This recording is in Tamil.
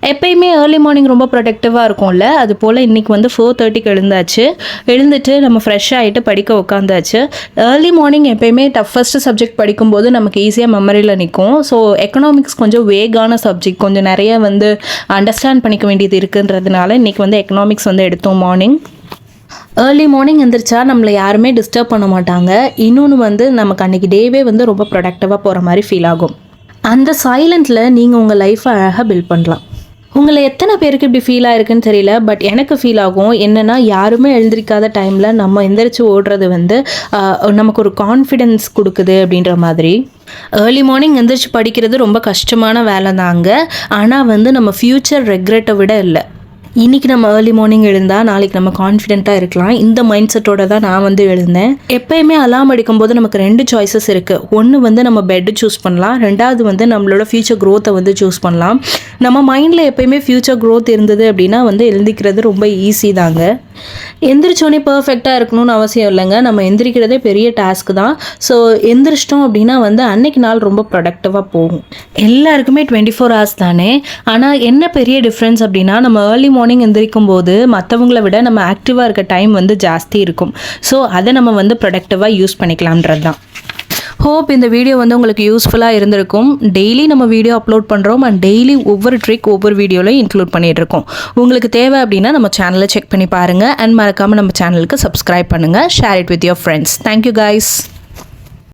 எப்பயுமே ஏர்லி மார்னிங் ரொம்ப ப்ரொடக்டிவாக இருக்கும்ல, அது போல் இன்றைக்கி வந்து 4:30க்கு எழுந்துட்டு நம்ம ஃப்ரெஷ் ஆகிட்டு படிக்க உட்காந்தாச்சு. ஏர்லி மார்னிங் எப்பயுமே டஃபஸ்ட்டு சப்ஜெக்ட் படிக்கும்போது நமக்கு ஈஸியாக மெமரியில் நிற்கும். ஸோ எக்கனாமிக்ஸ் கொஞ்சம் வேகான சப்ஜெக்ட், கொஞ்சம் நிறைய வந்து அண்டர்ஸ்டாண்ட் பண்ணிக்க வேண்டியது இருக்குன்றதுனால இன்றைக்கி வந்து எக்கனாமிக்ஸ் வந்து எடுத்தோம் மார்னிங். ஏர்லி மார்னிங் எந்திரிச்சா நம்மளை யாருமே டிஸ்டர்ப் பண்ண மாட்டாங்க. இன்னொன்று வந்து நமக்கு அன்றைக்கி டேவே வந்து ரொம்ப ப்ரொடக்டிவாக போகிற மாதிரி ஃபீல் ஆகும். அந்த சைலண்ட்டில் நீங்கள் உங்கள் லைஃப்பை அழகாக பில்ட் பண்ணலாம். உங்களை எத்தனை பேருக்கு இப்படி ஃபீல் ஆகிருக்குன்னு தெரியல, பட் எனக்கு ஃபீல் ஆகும். என்னென்னா, யாருமே எழுந்திரிக்காத டைமில் நம்ம எந்திரிச்சு ஓடுறது வந்து நமக்கு ஒரு கான்ஃபிடென்ஸ் கொடுக்குது அப்படின்ற மாதிரி. ஏர்லி மார்னிங் எந்திரிச்சு படிக்கிறது ரொம்ப கஷ்டமான வேலை தாங்க. ஆனால் வந்து நம்ம ஃப்யூச்சர் ரெக்ரெட்டை விட இல்லை. இன்றைக்கி நம்ம ஏர்லி மார்னிங் எழுந்தால் நாளைக்கு நம்ம கான்ஃபிடென்ட்டாக இருக்கலாம். இந்த மைண்ட் செட்டோட தான் நான் வந்து எழுந்தேன். எப்போயுமே அலாம் அடிக்கும்போது நமக்கு 2 சாய்ஸஸ் இருக்குது. ஒன்று வந்து நம்ம பெட்டு சூஸ் பண்ணலாம், 2வது வந்து நம்மளோட ஃப்யூச்சர் க்ரோத்தை வந்து சூஸ் பண்ணலாம். நம்ம மைண்டில் எப்போயுமே ஃப்யூச்சர் க்ரோத் இருந்தது அப்படின்னா வந்து எழுந்திக்கிறது ரொம்ப ஈஸி தாங்க. எந்திரிச்சோடனே பர்ஃபெக்டாக இருக்கணும்னு அவசியம் இல்லைங்க. நம்ம எந்திரிக்கிறதே பெரிய டாஸ்க் தான். ஸோ எந்திரிச்சிட்டோம் அப்படின்னா வந்து அன்னைக்கு நாள் ரொம்ப ப்ரொடக்டிவாக போகும். எல்லாருக்குமே 24 hours தானே. ஆனால் என்ன பெரிய டிஃப்ரென்ஸ் அப்படின்னா, நம்ம ஏர்லி மார்னிங் எந்திரிக்கும் போது மற்றவங்கள விட நம்ம ஆக்டிவாக இருக்க டைம் வந்து ஜாஸ்தி இருக்கும். ஸோ அதை நம்ம வந்து ப்ரொடக்டிவாக யூஸ் பண்ணிக்கலாம்ன்றது தான். ஹோப் இந்த வீடியோ வந்து உங்களுக்கு யூஸ்ஃபுல்லாக இருந்திருக்கும். டெய்லி நம்ம வீடியோ அப்லோட் பண்ணுறோம் அண்ட் டெய்லி ஒவ்வொரு ட்ரிக் ஒவ்வொரு வீடியோலையும் இன்க்ளூட் பண்ணிகிட்ருக்கோம். உங்களுக்கு தேவை அப்படின்னா நம்ம சேனலை செக் பண்ணி பாருங்கள் அண்ட் மறக்காமல் நம்ம சேனலுக்கு சப்ஸ்கிரைப் பண்ணுங்கள். Share it with your friends. Thank you guys.